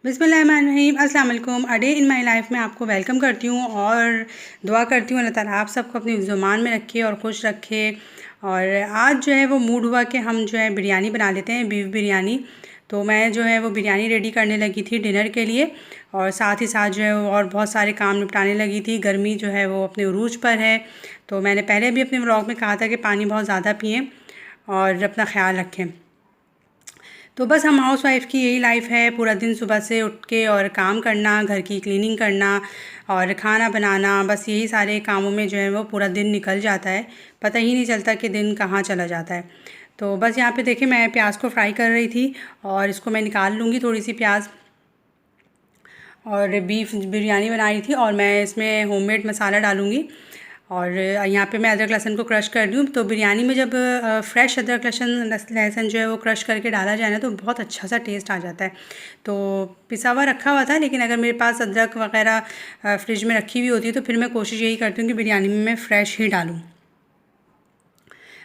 बिस्मिल्लाहिर्रहमानिर्रहीम, अस्सलाम वालेकुम। A day in my life में आपको वेलकम करती हूँ और दुआ करती हूँ अल्लाह ताला आप सबको अपनी ज़ुबान में रखे और खुश रखे। और आज जो है वो मूड हुआ कि हम जो है बिरयानी बना लेते हैं, बीफ बिरयानी। तो मैं जो है वो बिरयानी रेडी करने लगी थी डिनर के लिए, और साथ ही साथ जो है वो और बहुत सारे काम निपटाने लगी थी। गर्मी जो है वो अपने उरूज पर है, तो मैंने पहले भी अपने व्लॉग में कहा था कि पानी बहुत ज़्यादा पिएँ और अपना ख्याल रखें। तो बस हम हाउस वाइफ की यही लाइफ है, पूरा दिन सुबह से उठ के और काम करना, घर की क्लीनिंग करना और खाना बनाना, बस यही सारे कामों में जो है वो पूरा दिन निकल जाता है। पता ही नहीं चलता कि दिन कहाँ चला जाता है। तो बस यहाँ पे देखिए मैं प्याज को फ्राई कर रही थी और इसको मैं निकाल लूँगी थोड़ी सी प्याज। और बीफ बिरयानी बना रही थी और मैं इसमें होममेड मसाला डालूँगी। और यहाँ पे मैं अदरक लहसुन को क्रश कर रही हूँ। तो बिरयानी में जब फ्रेश अदरक लहसुन जो है वो क्रश करके डाला जाए ना, तो बहुत अच्छा सा टेस्ट आ जाता है। तो पिसा हुआ रखा हुआ था, लेकिन अगर मेरे पास अदरक वगैरह फ्रिज में रखी हुई होती है तो फिर मैं कोशिश यही करती हूँ कि बिरयानी में मैं फ़्रेश ही डालूँ।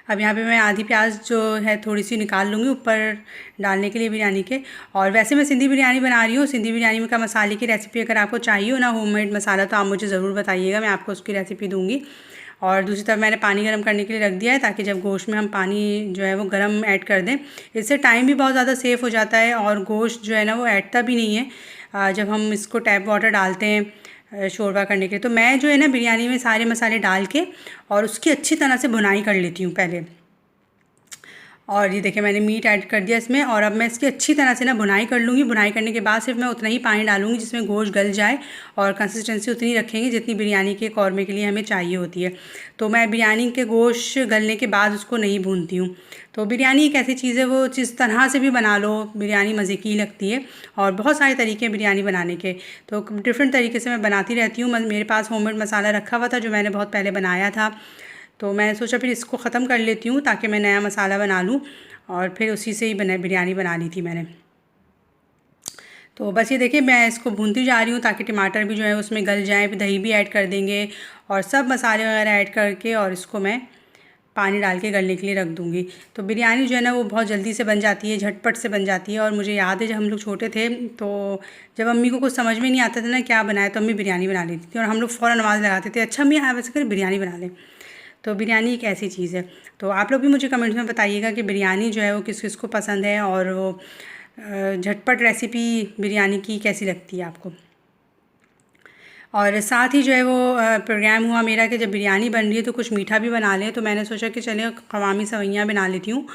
अब यहाँ पे मैं आधी प्याज जो है थोड़ी सी निकाल लूँगी ऊपर डालने के लिए बिरयानी के। और वैसे मैं सिंधी बिरयानी बना रही हूँ। सिंधी बिरयानी का मसाले की रेसिपी अगर आपको चाहिए हो ना, होममेड मसाला, तो आप मुझे ज़रूर बताइएगा, मैं आपको उसकी रेसिपी दूँगी। और दूसरी तरफ मैंने पानी गर्म करने के लिए रख दिया है, ताकि जब गोश्त में हम पानी जो है वो गर्म ऐड कर दें। इससे टाइम भी बहुत ज़्यादा सेफ़ हो जाता है और गोश्त जो है ना वो ऐंठता भी नहीं है जब हम इसको टैप वाटर डालते हैं शोरबा करने के लिए। तो मैं जो है ना बिरयानी में सारे मसाले डाल के और उसकी अच्छी तरह से भुनाई कर लेती हूँ पहले। और ये देखिए मैंने मीट ऐड कर दिया इसमें, और अब मैं इसकी अच्छी तरह से ना भुनाई कर लूँगी। भुनाई करने के बाद सिर्फ मैं उतना ही पानी डालूँगी जिसमें गोश्त गल जाए, और कंसिस्टेंसी उतनी रखेंगे जितनी बिरयानी के कौरमे के लिए हमें चाहिए होती है। तो मैं बिरयानी के गोश्त गलने के बाद उसको नहीं भूनती हूँ। तो बिरयानी एक ऐसी चीज़ है, वो जिस तरह से भी बना लो बिरयानी मज़े की लगती है। और बहुत सारे तरीके हैं बिरयानी बनाने के, तो डिफरेंट तरीके से मैं बनाती रहती हूँ। मेरे पास होममेड मसाला रखा हुआ था जो मैंने बहुत पहले बनाया था, तो मैं सोचा फिर इसको ख़त्म कर लेती हूँ ताकि मैं नया मसाला बना लूँ। और फिर उसी से ही बिरयानी बना ली थी मैंने। तो बस ये देखिए मैं इसको भूनती जा रही हूँ ताकि टमाटर भी जो है उसमें गल जाए। फिर दही भी ऐड कर देंगे और सब मसाले वगैरह ऐड करके, और इसको मैं पानी डाल के गलने के लिए रख दूँगी। तो बिरयानी जो है ना वो बहुत जल्दी से बन जाती है, झटपट से बन जाती है। और मुझे याद है जब हम लोग छोटे थे, तो जब अम्मी को कुछ समझ में नहीं आता था ना क्या बनाए, तो अम्मी बिरयानी बना लेती थी और हम लोग फ़ौरन आवाज़ लगाते थे, अच्छा अम्मी हाँ वैसे कर बिरयानी बना लें। तो बिरयानी एक ऐसी चीज़ है। तो आप लोग भी मुझे कमेंट्स में बताइएगा कि बिरयानी जो है वो किस किस को पसंद है, और वो झटपट रेसिपी बिरयानी की कैसी लगती है आपको। और साथ ही जो है वो प्रोग्राम हुआ मेरा कि जब बिरयानी बन रही है तो कुछ मीठा भी बना लें। तो मैंने सोचा कि चलिए क़वामी सेवइयाँ बना लेती हूँ।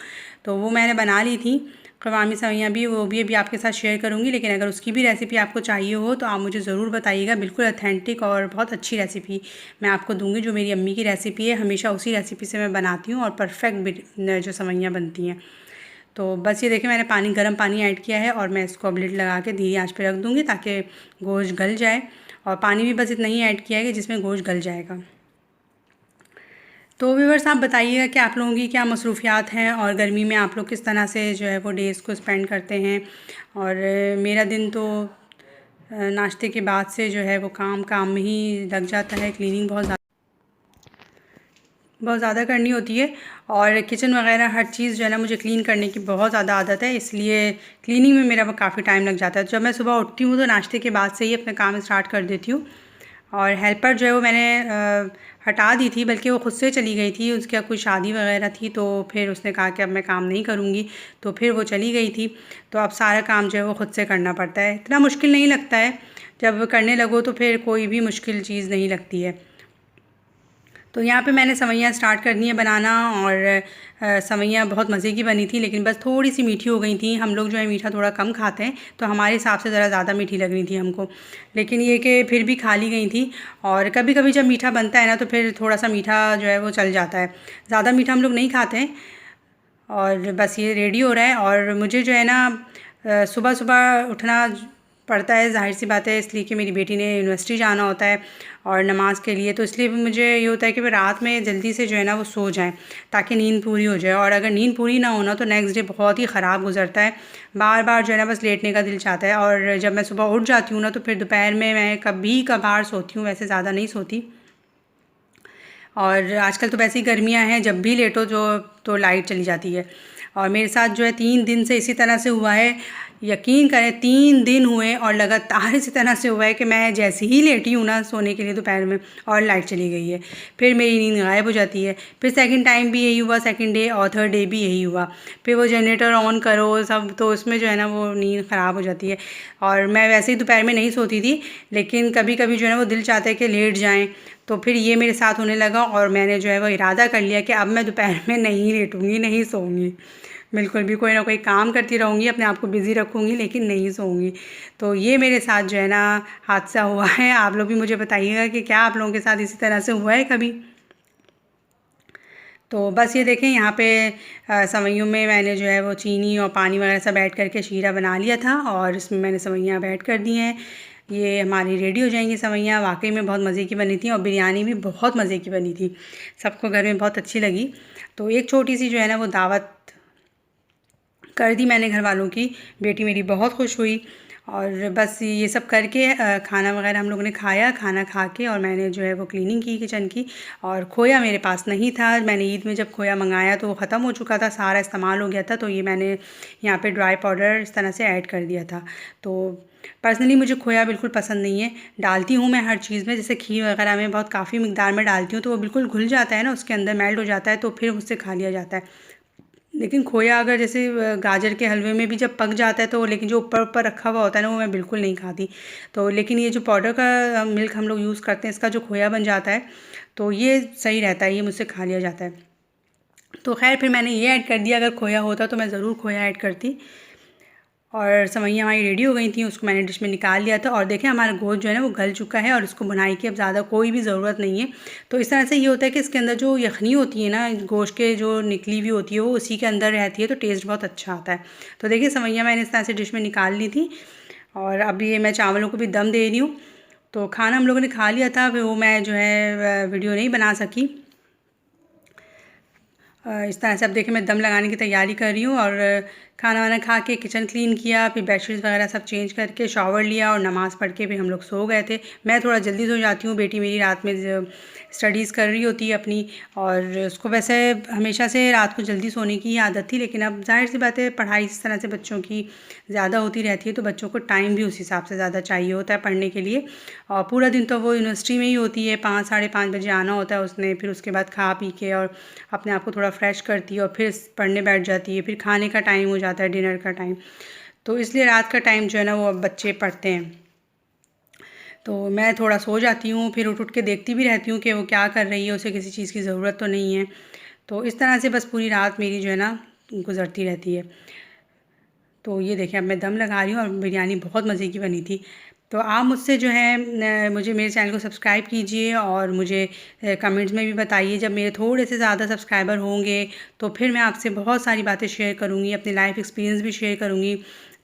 तो वो मैंने बना ली थी क़वामी सेवइयाँ भी, वो भी अभी आपके साथ शेयर करूँगी। लेकिन अगर उसकी भी रेसिपी आपको चाहिए हो तो आप मुझे ज़रूर बताइएगा। बिल्कुल ऑथेंटिक और बहुत अच्छी रेसिपी मैं आपको दूँगी, जो मेरी अम्मी की रेसिपी है। हमेशा उसी रेसिपी से मैं बनाती हूँ और परफेक्ट जो सेवइयाँ बनती हैं। तो बस ये देखिए मैंने गर्म पानी ऐड किया है, और मैं इसको अब लिड लगा के धीरे आंच पे रख दूँगी ताकि गोश्त गल जाए। और पानी भी बस इतना ही ऐड किया है कि जिसमें गोश्त गल जाएगा। तो व्यूअर्स आप बताइएगा कि आप लोगों की क्या मसरूफ़ियात हैं, और गर्मी में आप लोग किस तरह से जो है वो डेज़ को स्पेंड करते हैं। और मेरा दिन तो नाश्ते के बाद से जो है वो काम में ही लग जाता है। क्लीनिंग बहुत ज़्यादा करनी होती है, और किचन वगैरह हर चीज़ जो है ना मुझे क्लीन करने की बहुत ज़्यादा आदत है, इसलिए क्लीनिंग में मेरा काफ़ी टाइम लग जाता है। जब मैं सुबह उठती हूँ तो नाश्ते के बाद से ही अपना काम स्टार्ट कर देती हूँ। और हेल्पर जो है वो मैंने हटा दी थी, बल्कि वो ख़ुद से चली गई थी, उसका कोई शादी वगैरह थी, तो फिर उसने कहा कि अब मैं काम नहीं करूँगी, तो फिर वो चली गई थी। तो अब सारा काम जो है वो ख़ुद से करना पड़ता है। इतना मुश्किल नहीं लगता है, जब करने लगो तो फिर कोई भी मुश्किल चीज़ नहीं लगती है। तो यहाँ पे मैंने सेवइयाँ स्टार्ट कर दी हैं बनाना, और सेवइयाँ बहुत मज़े की बनी थी, लेकिन बस थोड़ी सी मीठी हो गई थी। हम लोग जो है मीठा थोड़ा कम खाते हैं, तो हमारे हिसाब से ज़रा ज़्यादा मीठी लग रही थी हमको। लेकिन ये कि फिर भी खा ली गई थी। और कभी कभी जब मीठा बनता है ना तो फिर थोड़ा सा मीठा जो है वो चल जाता है, ज़्यादा मीठा हम लोग नहीं खाते हैं। और बस ये रेडी हो रहा है, और मुझे जो है ना सुबह सुबह उठना पड़ता है, ज़ाहिर सी बात है, इसलिए कि मेरी बेटी ने यूनिवर्सिटी जाना होता है और नमाज़ के लिए। तो इसलिए भी मुझे ये होता है कि मैं रात में जल्दी से जो है ना वो सो जाएं ताकि नींद पूरी हो जाए। और अगर नींद पूरी ना होना तो नेक्स्ट डे बहुत ही ख़राब गुजरता है, बार बार जो है ना बस लेटने का दिल चाहता है। और जब मैं सुबह उठ जाती हूँ ना तो फिर दोपहर में मैं कभी कभार सोती हूँ, वैसे ज़्यादा नहीं सोती। और आजकल तो वैसे ही गर्मियाँ हैं, जब भी लेटो जो तो लाइट चली जाती है। और मेरे साथ जो है 3 दिन से इसी तरह से हुआ है यकीन करें 3 दिन हुए और लगातार इसी तरह से हुआ है कि मैं जैसे ही लेटी हूँ ना सोने के लिए दोपहर में और लाइट चली गई है, फिर मेरी नींद गायब हो जाती है। फिर सेकंड टाइम भी यही हुआ, सेकंड डे और थर्ड डे भी यही हुआ। फिर वो जनरेटर ऑन करो सब, तो उसमें जो है ना वो नींद ख़राब हो जाती है। और मैं वैसे ही दोपहर में नहीं सोती थी, लेकिन कभी कभी जो है ना वो दिल चाहता है कि लेट जाएँ, तो फिर ये मेरे साथ होने लगा और मैंने जो है वो इरादा कर लिया कि अब मैं दोपहर में नहीं लेटूँगी, नहीं सोऊंगी, बिल्कुल भी कोई ना कोई काम करती रहूँगी, अपने आप को बिज़ी रखूँगी, लेकिन नहीं सोऊंगी। तो ये मेरे साथ जो है ना हादसा हुआ है। आप लोग भी मुझे बताइएगा कि क्या आप लोगों के साथ इसी तरह से हुआ है कभी। तो बस ये देखें यहाँ पे सेवइयों में मैंने जो है वो चीनी और पानी वगैरह सब ऐड करके शीरा बना लिया था और इसमें मैंने सेवइयाँ ऐड कर दी हैं। ये हमारी रेडी हो जाएंगी सेवइयाँ। वाकई में बहुत मज़े की बनी थी और बिरयानी भी बहुत मज़े की बनी थी, सबको घर में बहुत अच्छी लगी। तो एक छोटी सी जो है ना वो दावत कर दी मैंने घर वालों की, बेटी मेरी बहुत खुश हुई। और बस ये सब करके खाना वगैरह हम लोगों ने खाया, खाना खा के और मैंने जो है वो क्लीनिंग की किचन की। और खोया मेरे पास नहीं था, मैंने ईद में जब खोया मंगाया तो वो ख़त्म हो चुका था, सारा इस्तेमाल हो गया था, तो ये मैंने यहाँ पे ड्राई पाउडर इस तरह से ऐड कर दिया था। तो पर्सनली मुझे खोया बिल्कुल पसंद नहीं है, डालती हूँ मैं हर चीज़ में, जैसे खीर वगैरह में बहुत काफ़ी मिकदार में डालती हूँ तो वो बिल्कुल घुल जाता है ना, उसके अंदर मेल्ट हो जाता है, तो फिर उससे खा लिया जाता है। लेकिन खोया अगर जैसे गाजर के हलवे में भी जब पक जाता है तो, लेकिन जो ऊपर ऊपर रखा हुआ होता है ना वो मैं बिल्कुल नहीं खाती। तो लेकिन ये जो पाउडर का मिल्क हम लोग यूज़ करते हैं, इसका जो खोया बन जाता है तो ये सही रहता है, ये मुझसे खा लिया जाता है। तो खैर फिर मैंने ये ऐड कर दिया, अगर खोया होता तो मैं ज़रूर खोया ऐड करती। और सेवइयाँ हमारी रेडी हो गई थी, उसको मैंने डिश में निकाल लिया था। और देखें हमारा गोश्त जो है ना वो गल चुका है और इसको बुनाई की अब ज़्यादा कोई भी ज़रूरत नहीं है। तो इस तरह से ये होता है कि इसके अंदर जो यखनी होती है ना गोश्त के, जो निकली हुई होती है वो उसी के अंदर रहती है, तो टेस्ट बहुत अच्छा आता है। तो देखिए सेवइयाँ मैंने इस तरह से डिश में निकाल ली थी और अब ये मैं चावलों को भी दम दे रही हूँ। तो खाना हम लोगों ने खा लिया था, वो मैं जो है वीडियो नहीं बना सकी। इस तरह से अब देखिए मैं दम लगाने की तैयारी कर रही हूँ। और खाना वाना खा के किचन क्लीन किया, फिर बेडशीट्स वगैरह सब चेंज करके शावर लिया और नमाज़ पढ़ के फिर हम लोग सो गए थे। मैं थोड़ा जल्दी सो जाती हूँ, बेटी मेरी रात में स्टडीज़ कर रही होती है अपनी, और उसको वैसे हमेशा से रात को जल्दी सोने की आदत थी, लेकिन अब जाहिर सी बात है पढ़ाई इस तरह से बच्चों की ज़्यादा होती रहती है तो बच्चों को टाइम भी उस हिसाब से ज़्यादा चाहिए होता है पढ़ने के लिए। और पूरा दिन तो वो यूनिवर्सिटी में ही होती है, 5 साढ़े 5 बजे आना होता है उसने, फिर उसके बाद खा पी के और अपने आप को थोड़ा फ्रेश करती है और फिर पढ़ने बैठ जाती है। फिर खाने का टाइम हो जाता है, डिनर का टाइम, तो इसलिए रात का टाइम जो है ना वो अब बच्चे पढ़ते हैं। तो मैं थोड़ा सो जाती हूँ, फिर उठ के देखती भी रहती हूँ कि वो क्या कर रही है, उसे किसी चीज़ की ज़रूरत तो नहीं है। तो इस तरह से बस पूरी रात मेरी जो है ना गुज़रती रहती है। तो ये देखिए अब मैं दम लगा रही हूँ और बिरयानी बहुत मज़े की बनी थी। तो आप मुझसे जो है मुझे मेरे चैनल को सब्सक्राइब कीजिए और मुझे कमेंट्स में भी बताइए। जब मेरे थोड़े से ज़्यादा सब्सक्राइबर होंगे तो फिर मैं आपसे बहुत सारी बातें शेयर करूँगी, अपनी लाइफ एक्सपीरियंस भी शेयर करूँगी,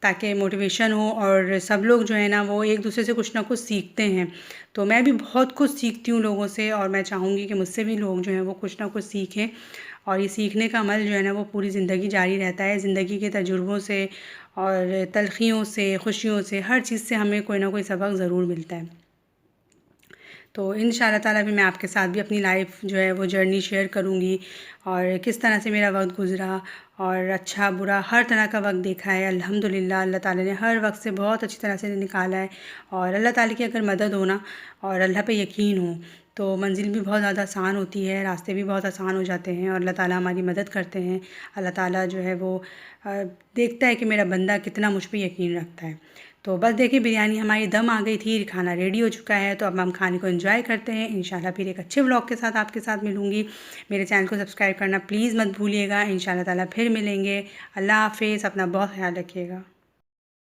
ताकि मोटिवेशन हो और सब लोग जो है ना वो एक दूसरे से कुछ ना कुछ सीखते हैं। तो मैं भी बहुत कुछ सीखती हूँ लोगों से और मैं चाहूँगी कि मुझसे भी लोग जो हैं वो कुछ ना कुछ सीखें। और ये सीखने का अमल जो है ना वो पूरी ज़िंदगी जारी रहता है। ज़िंदगी के तजुर्बों से और तलख़ियों से, खुशियों से, हर चीज़ से हमें कोई ना कोई सबक ज़रूर मिलता है। तो इंशाअल्लाह ताला भी मैं आपके साथ भी अपनी लाइफ जो है वो जर्नी शेयर करूँगी और किस तरह से मेरा वक्त गुज़रा और अच्छा बुरा हर तरह का वक्त देखा है। अल्हम्दुलिल्लाह अल्लाह ताला ने हर वक्त से बहुत अच्छी तरह से निकाला है। और अल्लाह ताला की अगर मदद हो ना और अल्लाह पे यकीन हो तो मंजिल भी बहुत ज़्यादा आसान होती है, रास्ते भी बहुत आसान हो जाते हैं और अल्लाह ताला हमारी मदद करते हैं। अल्लाह ताला जो है वो देखता है कि मेरा बंदा कितना मुझ पे यकीन रखता है। तो बस देखिए बिरयानी हमारी दम आ गई थी, खाना रेडी हो चुका है, तो अब हम खाने को एंजॉय करते हैं। इंशाल्लाह फिर एक अच्छे व्लॉग के साथ आपके साथ मिलूँगी। मेरे चैनल को सब्सक्राइब करना प्लीज़ मत भूलिएगा। इंशाल्लाह ताला फिर मिलेंगे। अल्लाह हाफ़िज़, अपना बहुत ख्याल रखिएगा।